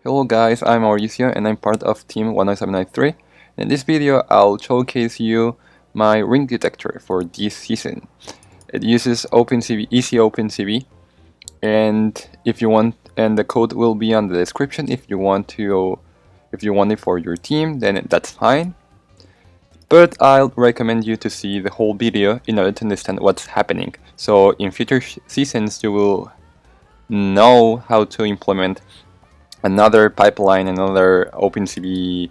Hello guys, I'm Mauricio and I'm part of Team 10793. In this video, I'll showcase you my ring detector for this season. It uses OpenCV, easy OpenCV, and if you want, and the code will be on the description. If you want it for your team, then that's fine. But I'll recommend you to see the whole video in order to understand what's happening. So in future seasons, you will know how to implement another pipeline, another OpenCV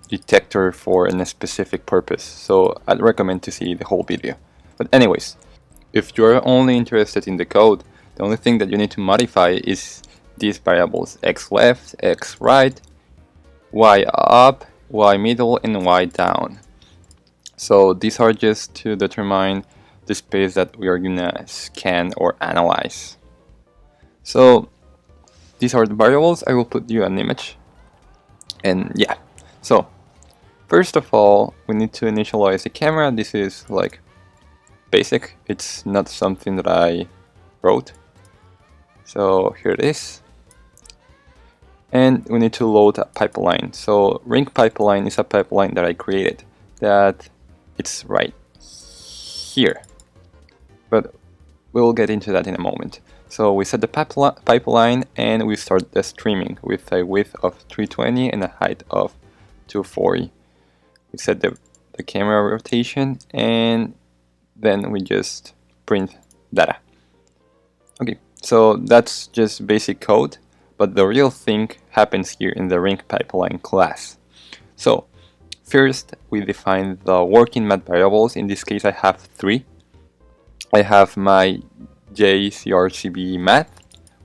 detector for a specific purpose. So I'd recommend to see the whole video. But anyways, if you're only interested in the code, the only thing that you need to modify is these variables: x left, x right, y up, y middle, and y down. So these are just to determine the space that we are gonna scan or analyze. So these are the variables. I will put you an image. And yeah, so first of all, we need to initialize the camera. This is like basic. It's not something that I wrote. So here it is. And we need to load a pipeline. So ring pipeline is a pipeline that I created that it's right here. But we'll get into that in a moment. So we set the pipeline and we start the streaming with a width of 320 and a height of 240. We set the camera rotation and then we just print data. Okay, so that's just basic code, but the real thing happens here in the ring pipeline class. So first we define the working math variables. In this case I have three. I have my JCRCB math,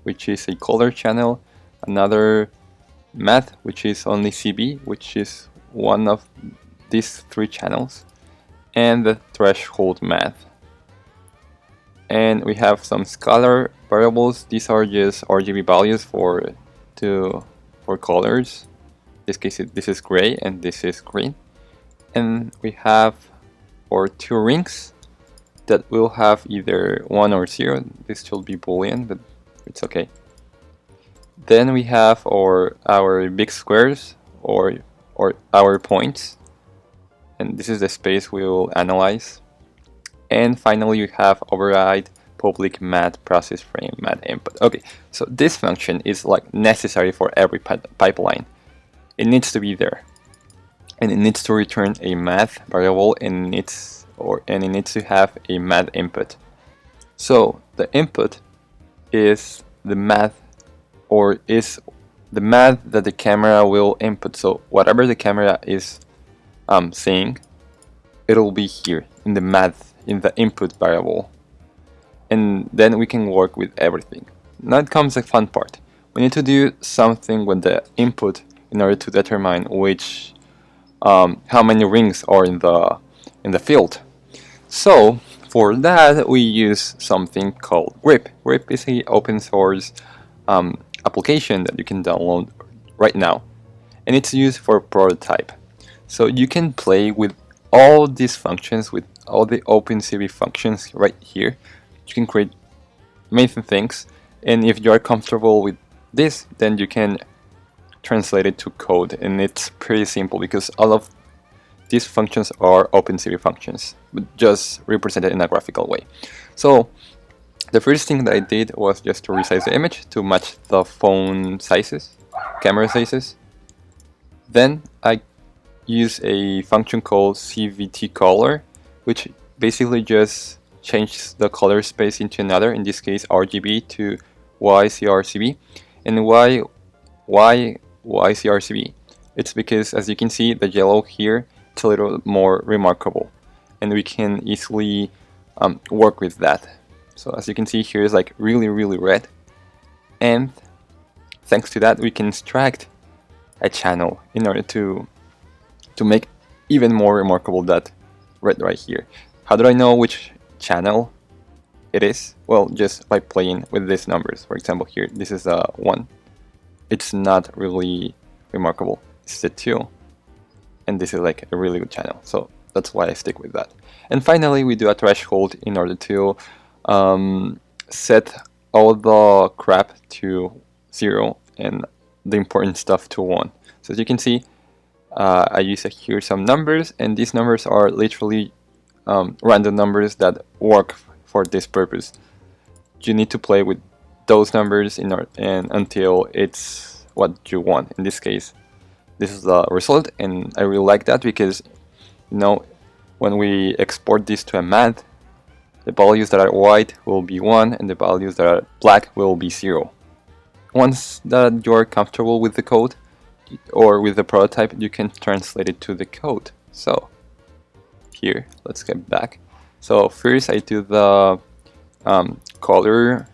which is a color channel, another math, which is only CB, which is one of these three channels, and the threshold math. And we have some scalar variables. These are just RGB values for colors. In this case, this is gray and this is green. And we have our two rings that will have either 1 or 0. This should be Boolean, but it's okay. Then we have our big squares or our points, and this is the space we will analyze. And finally you have override public math process frame math input. Okay, so this function is like necessary for every pipeline. It needs to be there, and it needs to return a math variable, and it needs to have a math input. So the input is the math, or is the math that the camera will input. So whatever the camera is seeing, it'll be here in the math, in the input variable, and then we can work with everything. Now comes the fun part. We need to do something with the input in order to determine which how many rings are in the field. So for that we use something called Grip. Grip is an open source application that you can download right now, and it's used for prototype. So you can play with all these functions, with all the OpenCV functions right here. You can create amazing things, and if you are comfortable with this, then you can translate it to code, and it's pretty simple because all of these functions are OpenCV functions, but just represented in a graphical way. So the first thing that I did was just to resize the image to match the phone sizes, camera sizes. Then I use a function called CVT color, which basically just changes the color space into another, in this case RGB to YCRCB. And why YCRCB? It's because, as you can see, the yellow here, it's a little more remarkable, and we can easily work with that. So as you can see here, is like really red, and thanks to that we can extract a channel in order to make even more remarkable that red right here. How do I know which channel it is? Well, just by playing with these numbers. For example, here this is a 1. It's not really remarkable. It's a 2, and this is like a really good channel, so that's why I stick with that. And finally we do a threshold in order to set all the crap to 0 and the important stuff to 1. So as you can see, I use here some numbers, and these numbers are literally random numbers that work for this purpose. You need to play with those numbers and until it's what you want. In this case, this is the result, and I really like that because, you know, when we export this to a math, the values that are white will be 1 and the values that are black will be 0. Once that you're comfortable with the code or with the prototype, you can translate it to the code. So here, let's get back. So first I do the color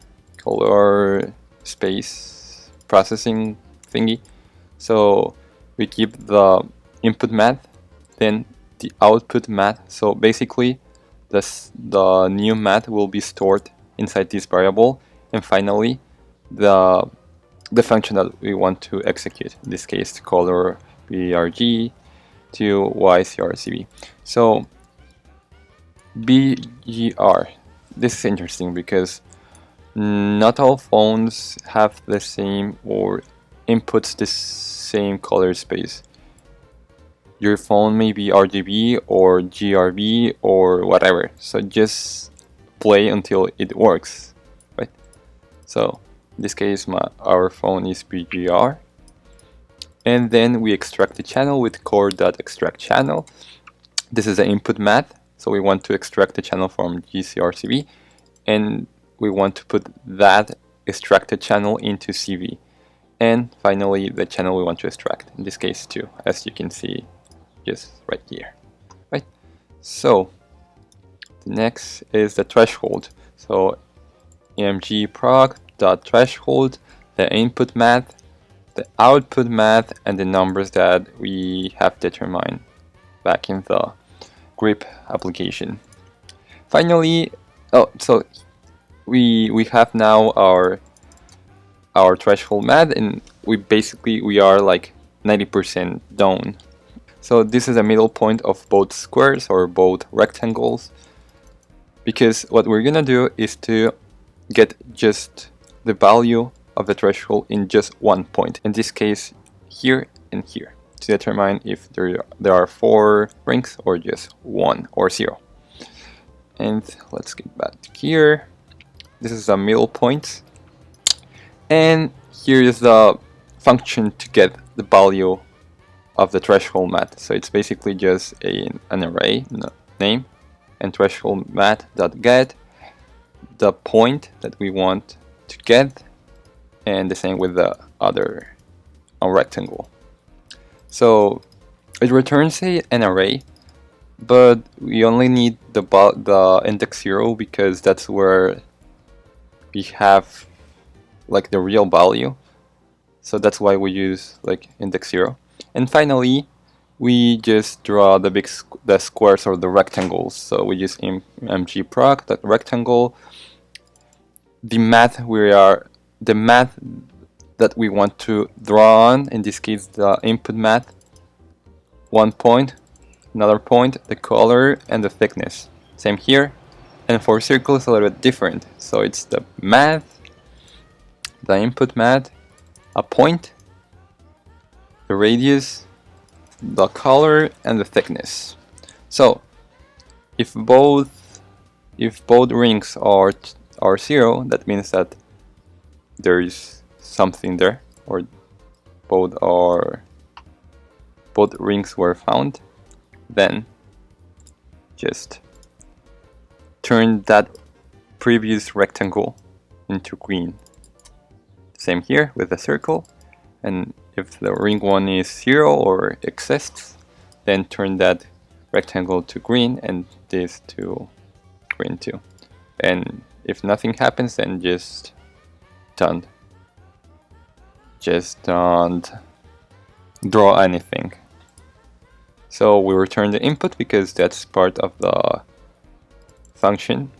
space processing thingy. So we keep the input math, then the output math. So basically the new math will be stored inside this variable, and finally the function that we want to execute, in this case color BRG to YCRCV. So BGR, this is interesting because not all phones have the same or inputs the same color space. Your phone may be RGB or GRB or whatever, so just play until it works, right? So in this case our phone is BGR, and then we extract the channel with core.extract channel. This is the input math, so we want to extract the channel from GCRCV, and we want to put that extracted channel into CV, and finally the channel we want to extract, in this case 2, as you can see just right here, right? So the next is the threshold. So imgproc.threshold, the input math, the output math, and the numbers that we have determined back in the grip application. Finally, so we have now our threshold math, and we are like 90% done. So this is a middle point of both squares or both rectangles, because what we're gonna do is to get just the value of the threshold in just one point, in this case here and here, to determine if there are 4 rings or just 1 or 0. And let's get back here. This is a middle point, and here is the function to get the value of the threshold math. So it's basically just an array name and threshold math.get the point that we want to get, and the same with the other rectangle. So it returns an array, but we only need the index 0 because that's where we have like the real value. So that's why we use like index 0. And finally, we just draw the squares or the rectangles. So we use mgproc, that rectangle. The math that we want to draw on, in this case the input math, 1 point, another point, the color, and the thickness. Same here. And for circles, a little bit different. So it's the math, the input math, a point, the radius, the color, and the thickness. So if both rings are 0, that means that there is something there, or both rings were found. Then just turn that previous rectangle into green. Same here with the circle, and if the ring 1 is 0 or exists, then turn that rectangle to green and this to green too. And if nothing happens, then just don't draw anything. So we return the input because that's part of the function,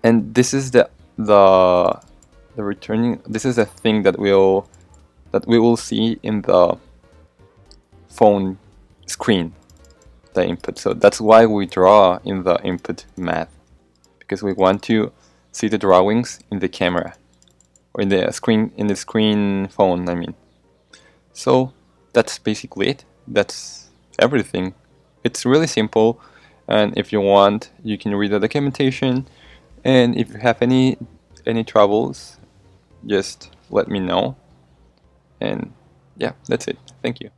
and this is the returning. This is a thing that we will see in the phone screen, the input. So that's why we draw in the input math, because we want to see the drawings in the camera or in the screen phone, I mean. So that's basically it. That's everything. It's really simple, and if you want, you can read the documentation, and if you have any troubles, just let me know. And yeah, that's it. Thank you.